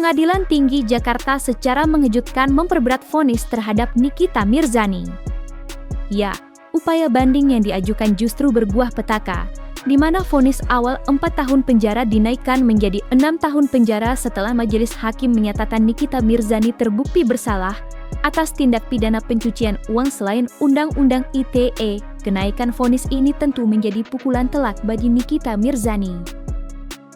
Pengadilan Tinggi Jakarta secara mengejutkan memperberat vonis terhadap Nikita Mirzani. Ya, upaya banding yang diajukan justru berbuah petaka, di mana vonis awal 4 tahun penjara dinaikkan menjadi 6 tahun penjara setelah majelis hakim menyatakan Nikita Mirzani terbukti bersalah atas tindak pidana pencucian uang selain Undang-Undang ITE. Kenaikan vonis ini tentu menjadi pukulan telak bagi Nikita Mirzani.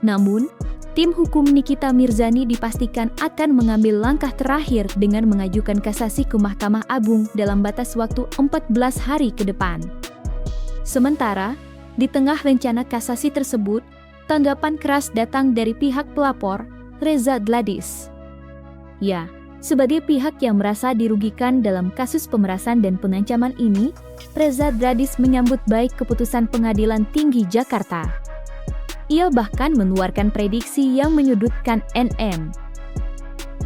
Namun, tim hukum Nikita Mirzani dipastikan akan mengambil langkah terakhir dengan mengajukan kasasi ke Mahkamah Agung dalam batas waktu 14 hari ke depan. Sementara, di tengah rencana kasasi tersebut, tanggapan keras datang dari pihak pelapor, Reza Gladys. Ya, sebagai pihak yang merasa dirugikan dalam kasus pemerasan dan pengancaman ini, Reza Gladys menyambut baik keputusan Pengadilan Tinggi Jakarta. Ia bahkan mengeluarkan prediksi yang menyudutkan NM.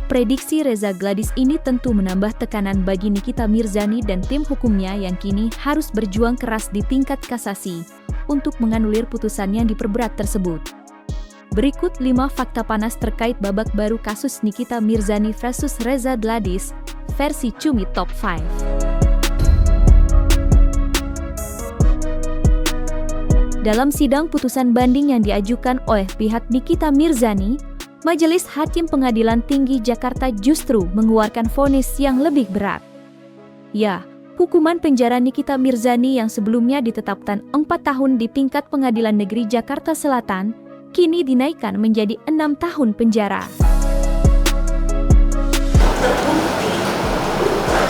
Prediksi Reza Gladys ini tentu menambah tekanan bagi Nikita Mirzani dan tim hukumnya yang kini harus berjuang keras di tingkat kasasi untuk menganulir putusan yang diperberat tersebut. Berikut 5 fakta panas terkait babak baru kasus Nikita Mirzani versus Reza Gladys, versi Cumi Top 5. Dalam sidang putusan banding yang diajukan oleh pihak Nikita Mirzani, Majelis Hakim Pengadilan Tinggi Jakarta justru mengeluarkan vonis yang lebih berat. Ya, hukuman penjara Nikita Mirzani yang sebelumnya ditetapkan 4 tahun di tingkat Pengadilan Negeri Jakarta Selatan, kini dinaikkan menjadi 6 tahun penjara. Terbukti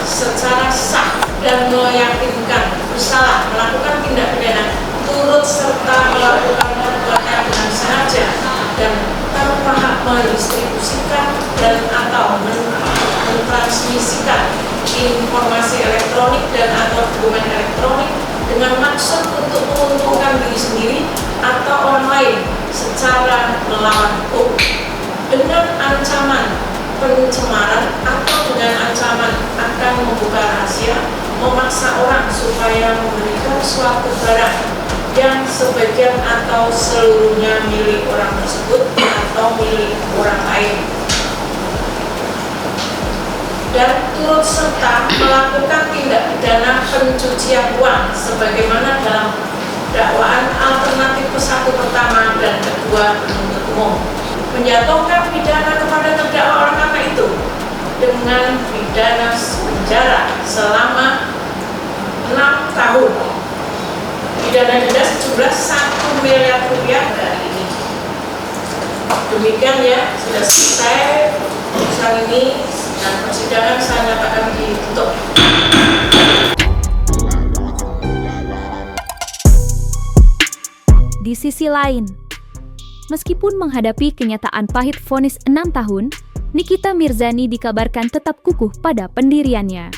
secara sah dan meyakinkan bersalah melakukan tindak pidana turut serta melakukan perbuatan dengan sengaja dan tanpa hak mendistribusikan dan atau mentransmisikan informasi elektronik dan atau dokumen elektronik dengan maksud untuk menguntungkan diri sendiri atau orang lain secara melawan hukum dengan ancaman pencemaran atau dengan ancaman akan membuka rahasia, memaksa orang supaya memberikan suatu barang yang sebagian atau seluruhnya milik orang tersebut atau milik orang lain, dan turut serta melakukan tindak pidana pencucian uang sebagaimana dalam dakwaan alternatif ke-1 pertama dan kedua penuntut umum, menjatuhkan pidana kepada terdakwa orang kafir itu dengan pidana penjara selama 6 tahun, pidana denda sejumlah 1 miliar rupiah dari ini. Demikian ya, sudah selesai putusan ini dan persidangan saya nyatakan ditutup. Di sisi lain, meskipun menghadapi kenyataan pahit vonis 6 tahun, Nikita Mirzani dikabarkan tetap kukuh pada pendiriannya.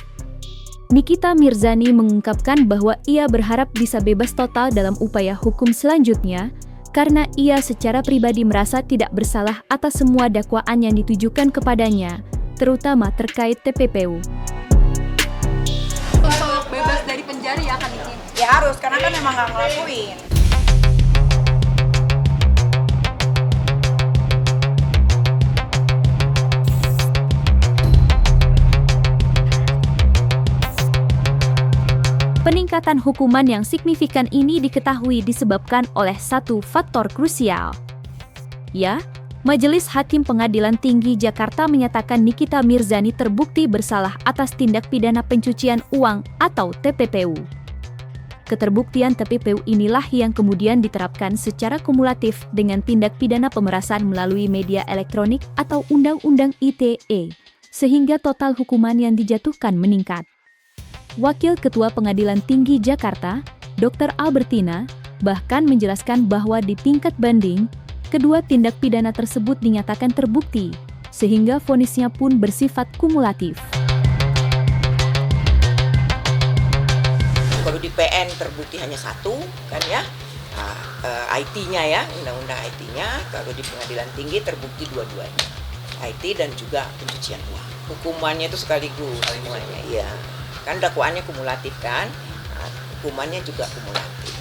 Nikita Mirzani mengungkapkan bahwa ia berharap bisa bebas total dalam upaya hukum selanjutnya karena ia secara pribadi merasa tidak bersalah atas semua dakwaan yang ditujukan kepadanya, terutama terkait TPPU. Untuk bebas dari penjara ya kan Niki? Ya harus, karena kan memang nggak ngelakuin. Peningkatan hukuman yang signifikan ini diketahui disebabkan oleh satu faktor krusial. Ya, Majelis Hakim Pengadilan Tinggi Jakarta menyatakan Nikita Mirzani terbukti bersalah atas tindak pidana pencucian uang atau TPPU. Keterbuktian TPPU inilah yang kemudian diterapkan secara kumulatif dengan tindak pidana pemerasan melalui media elektronik atau Undang-Undang ITE, sehingga total hukuman yang dijatuhkan meningkat. Wakil Ketua Pengadilan Tinggi Jakarta, Dr. Albertina, bahkan menjelaskan bahwa di tingkat banding, kedua tindak pidana tersebut dinyatakan terbukti, sehingga vonisnya pun bersifat kumulatif. Kalau di PN terbukti hanya 1, kan ya, IT-nya ya, undang-undang IT-nya. Kalau di Pengadilan Tinggi terbukti dua-duanya, IT dan juga pencucian uang. Hukumannya itu sekaligus semuanya, iya. Kan dakwaannya kumulatif kan, hukumannya juga kumulatif,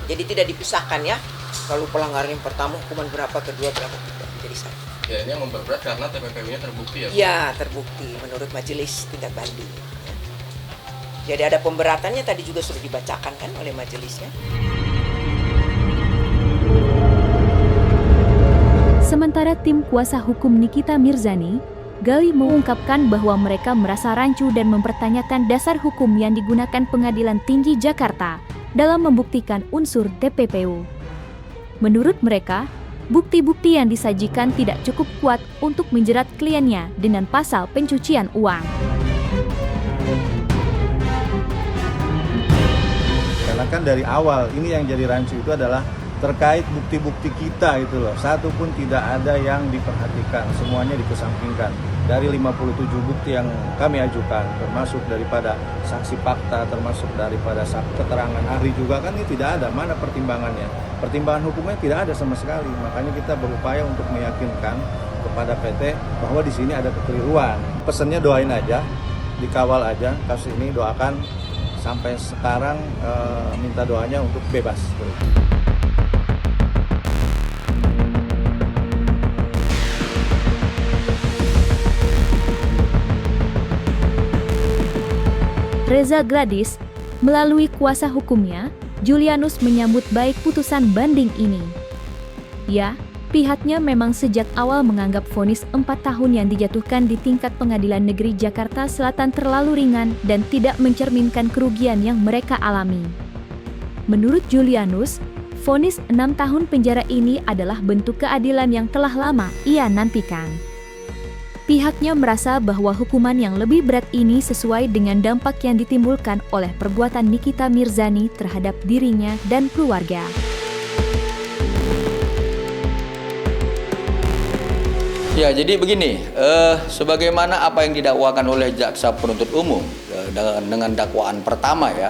jadi tidak dipisahkan ya. Kalau pelanggaran yang pertama hukuman berapa, kedua berapa, tidak. menjadi 1. Ya, ini yang memperberat karena TPPU-nya terbukti ya? Ya, terbukti menurut majelis tingkat banding. Ya. Jadi ada pemberatannya tadi juga sudah dibacakan kan oleh majelisnya. Sementara tim kuasa hukum Nikita Mirzani, Gali mengungkapkan bahwa mereka merasa rancu dan mempertanyakan dasar hukum yang digunakan Pengadilan Tinggi Jakarta dalam membuktikan unsur TPPU. Menurut mereka, bukti-bukti yang disajikan tidak cukup kuat untuk menjerat kliennya dengan pasal pencucian uang. Karena kan dari awal ini yang jadi rancu itu adalah terkait bukti-bukti kita itu loh. Satu pun tidak ada yang diperhatikan, semuanya dikesampingkan. Dari 57 bukti yang kami ajukan, termasuk daripada saksi fakta, termasuk daripada keterangan ahli juga kan ini tidak ada. Mana pertimbangannya? Pertimbangan hukumnya tidak ada sama sekali. Makanya kita berupaya untuk meyakinkan kepada PT bahwa di sini ada kekeliruan. Pesannya doain aja, dikawal aja kasus ini, doakan sampai sekarang minta doanya untuk bebas. Reza Gladys, melalui kuasa hukumnya, Julianus menyambut baik putusan banding ini. Ya, pihaknya memang sejak awal menganggap vonis 4 tahun yang dijatuhkan di tingkat Pengadilan Negeri Jakarta Selatan terlalu ringan dan tidak mencerminkan kerugian yang mereka alami. Menurut Julianus, vonis 6 tahun penjara ini adalah bentuk keadilan yang telah lama ia nantikan. Pihaknya merasa bahwa hukuman yang lebih berat ini sesuai dengan dampak yang ditimbulkan oleh perbuatan Nikita Mirzani terhadap dirinya dan keluarga. Ya, jadi begini, sebagaimana apa yang didakwakan oleh jaksa penuntut umum dengan dakwaan pertama ya,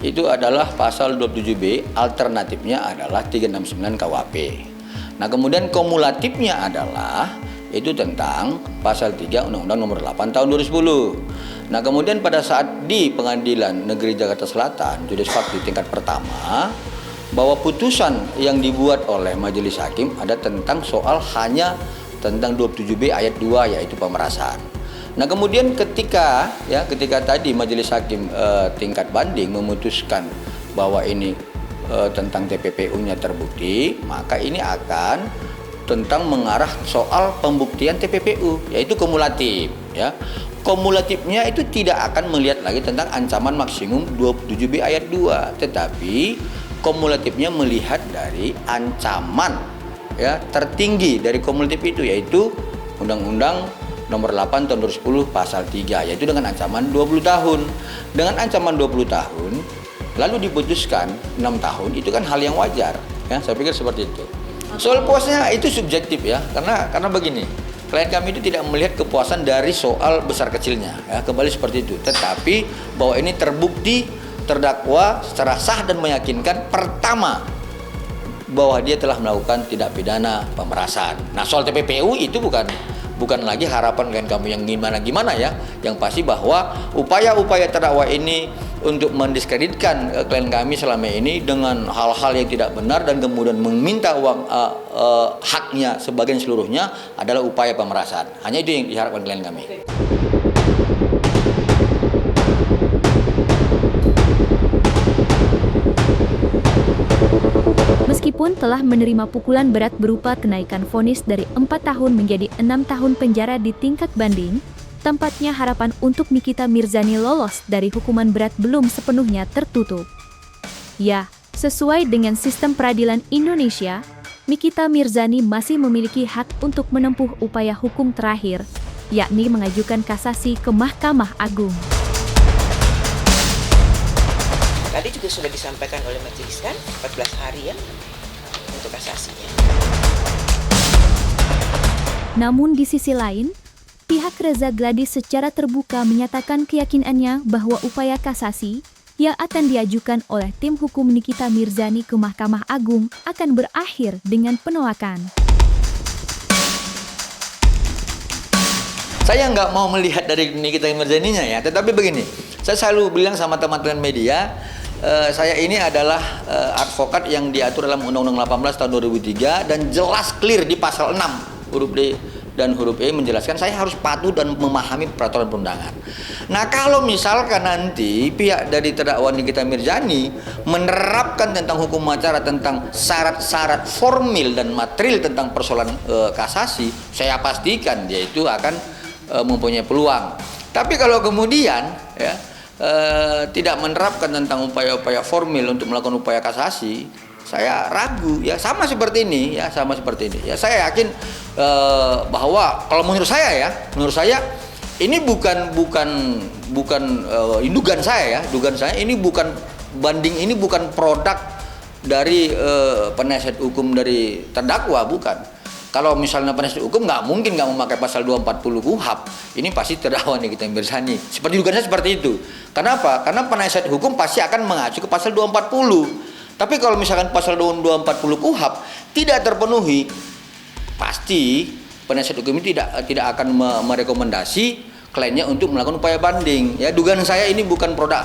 itu adalah pasal 27B, alternatifnya adalah 369 KUHP. Nah, kemudian kumulatifnya adalah itu tentang pasal 3 Undang-Undang Nomor 8 Tahun 2010. Nah, kemudian pada saat di Pengadilan Negeri Jakarta Selatan, Judice Fakti tingkat pertama, bahwa putusan yang dibuat oleh majelis hakim ada tentang soal hanya tentang 27B ayat 2 yaitu pemerasan. Nah, kemudian ketika tadi majelis hakim tingkat banding memutuskan bahwa ini tentang TPPU-nya terbukti, maka ini akan tentang mengarah soal pembuktian TPPU yaitu kumulatif ya. Kumulatifnya itu tidak akan melihat lagi tentang ancaman maksimum 27B ayat 2, tetapi kumulatifnya melihat dari ancaman ya tertinggi dari kumulatif itu yaitu Undang-Undang Nomor 8 Tahun 2010 pasal 3 yaitu dengan ancaman 20 tahun. Dengan ancaman 20 tahun lalu diputuskan 6 tahun itu kan hal yang wajar ya, saya pikir seperti itu. Soal puasnya itu subjektif ya, karena begini, klien kami itu tidak melihat kepuasan dari soal besar kecilnya ya, kembali seperti itu. Tetapi bahwa ini terbukti terdakwa secara sah dan meyakinkan pertama bahwa dia telah melakukan tindak pidana pemerasan. Nah, soal TPPU itu bukan lagi harapan klien kami yang gimana ya, yang pasti bahwa upaya-upaya terdakwa ini untuk mendiskreditkan klien kami selama ini dengan hal-hal yang tidak benar dan kemudian meminta uang haknya sebagian seluruhnya adalah upaya pemerasan. Hanya itu yang diharapkan klien kami. Meskipun telah menerima pukulan berat berupa kenaikan vonis dari 4 tahun menjadi 6 tahun penjara di tingkat banding, tampaknya harapan untuk Nikita Mirzani lolos dari hukuman berat belum sepenuhnya tertutup. Ya, sesuai dengan sistem peradilan Indonesia, Nikita Mirzani masih memiliki hak untuk menempuh upaya hukum terakhir, yakni mengajukan kasasi ke Mahkamah Agung. Tadi juga sudah disampaikan oleh majelis kan 14 hari ya untuk kasasinya. Namun di sisi lain, pihak Reza Gladys secara terbuka menyatakan keyakinannya bahwa upaya kasasi yang akan diajukan oleh tim hukum Nikita Mirzani ke Mahkamah Agung akan berakhir dengan penolakan. Saya nggak mau melihat dari Nikita Mirzaninya ya, tetapi begini, saya selalu bilang sama teman-teman media, saya ini adalah advokat yang diatur dalam Undang-Undang 18 tahun 2003 dan jelas clear di pasal 6 huruf D dan huruf E menjelaskan saya harus patuh dan memahami peraturan perundangan. Nah, kalau misalkan nanti pihak dari terdakwa Nikita Mirzani menerapkan tentang hukum acara tentang syarat-syarat formil dan material tentang persoalan kasasi, saya pastikan dia itu akan mempunyai peluang. Tapi kalau kemudian ya tidak menerapkan tentang upaya-upaya formil untuk melakukan upaya kasasi, saya ragu ya, sama seperti ini ya, saya yakin bahwa kalau menurut saya ini bukan dugaan saya ini bukan banding, ini bukan produk dari penasihat hukum dari terdakwa, bukan. Kalau misalnya penasihat hukum nggak mungkin nggak memakai pasal 240 KUHP, ini pasti terdakwa Nikita Mirzani. Seperti dugaan saya seperti itu. Kenapa? Karena penasihat hukum pasti akan mengacu ke pasal 240. Tapi kalau misalkan pasal 240 KUHP tidak terpenuhi, pasti penasihat hukum ini tidak akan merekomendasi kliennya untuk melakukan upaya banding. Ya, dugaan saya ini bukan produk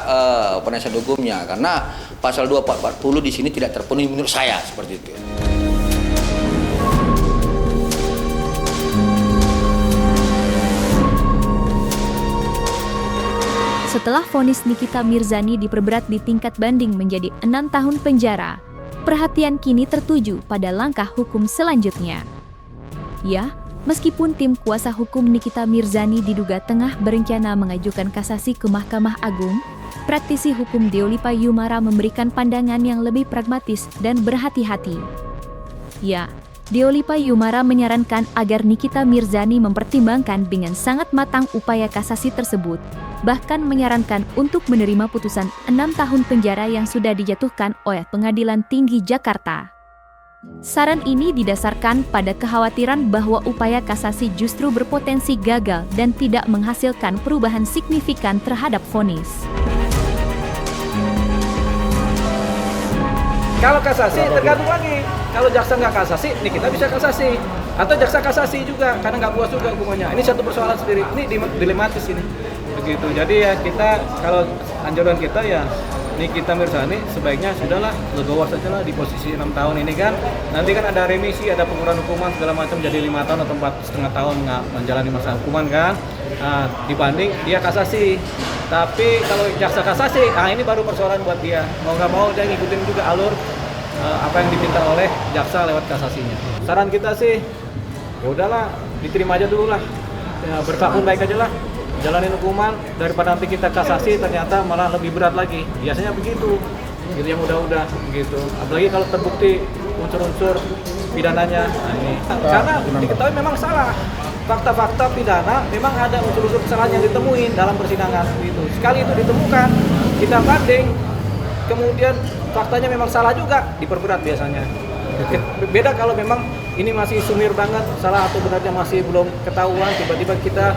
penasihat hukumnya, karena pasal 240 di sini tidak terpenuhi menurut saya, seperti itu. Setelah vonis Nikita Mirzani diperberat di tingkat banding menjadi 6 tahun penjara, perhatian kini tertuju pada langkah hukum selanjutnya. Ya, meskipun tim kuasa hukum Nikita Mirzani diduga tengah berencana mengajukan kasasi ke Mahkamah Agung, praktisi hukum Deolipa Yumara memberikan pandangan yang lebih pragmatis dan berhati-hati. Ya, Deolipa Yumara menyarankan agar Nikita Mirzani mempertimbangkan dengan sangat matang upaya kasasi tersebut, bahkan menyarankan untuk menerima putusan 6 tahun penjara yang sudah dijatuhkan oleh Pengadilan Tinggi Jakarta. Saran ini didasarkan pada kekhawatiran bahwa upaya kasasi justru berpotensi gagal dan tidak menghasilkan perubahan signifikan terhadap vonis. Kalau kasasi tergantung lagi. Kalau jaksa nggak kasasi, ini kita bisa kasasi. Atau jaksa kasasi juga, karena nggak puas juga hukumannya. Ini satu persoalan sendiri. Ini dilematis ini. Begitu. Jadi ya kita, kalau anjuran kita ya, Nikita Mirzani sebaiknya sudahlah legowo saja lah di posisi 6 tahun ini kan. Nanti kan ada remisi, ada pengurangan hukuman segala macam jadi 5 tahun atau 4,5 tahun nggak menjalani masa hukuman kan. Nah, dibanding dia kasasi. Tapi kalau jaksa kasasi, ini baru persoalan buat dia. Mau nggak mau dia ngikutin juga alur apa yang diminta oleh jaksa lewat kasasinya. Saran kita sih, ya udahlah, diterima aja dulu lah. Ya, berkabung baik aja lah. Jalanin hukuman daripada nanti kita kasasi ternyata malah lebih berat lagi. Biasanya begitu. Gitu yang udah-udah begitu. Apalagi kalau terbukti unsur-unsur pidananya. Nah, ini. Karena diketahui memang salah. Fakta-fakta pidana memang ada unsur-unsur kesalahan yang ditemuin dalam persidangan gitu. Sekali itu ditemukan, kita banding, kemudian faktanya memang salah juga, diperberat biasanya. Beda kalau memang ini masih sumir banget, salah atau benarnya masih belum ketahuan, tiba-tiba kita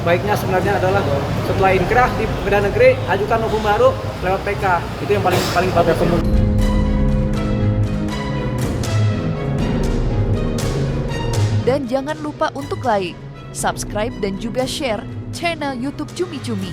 baiknya sebenarnya adalah setelah inkrah di pengadilan negeri, ajukan hukum baru lewat PK. Itu yang paling bagus. Dan jangan lupa untuk like, subscribe, dan juga share channel YouTube Cumi Cumi.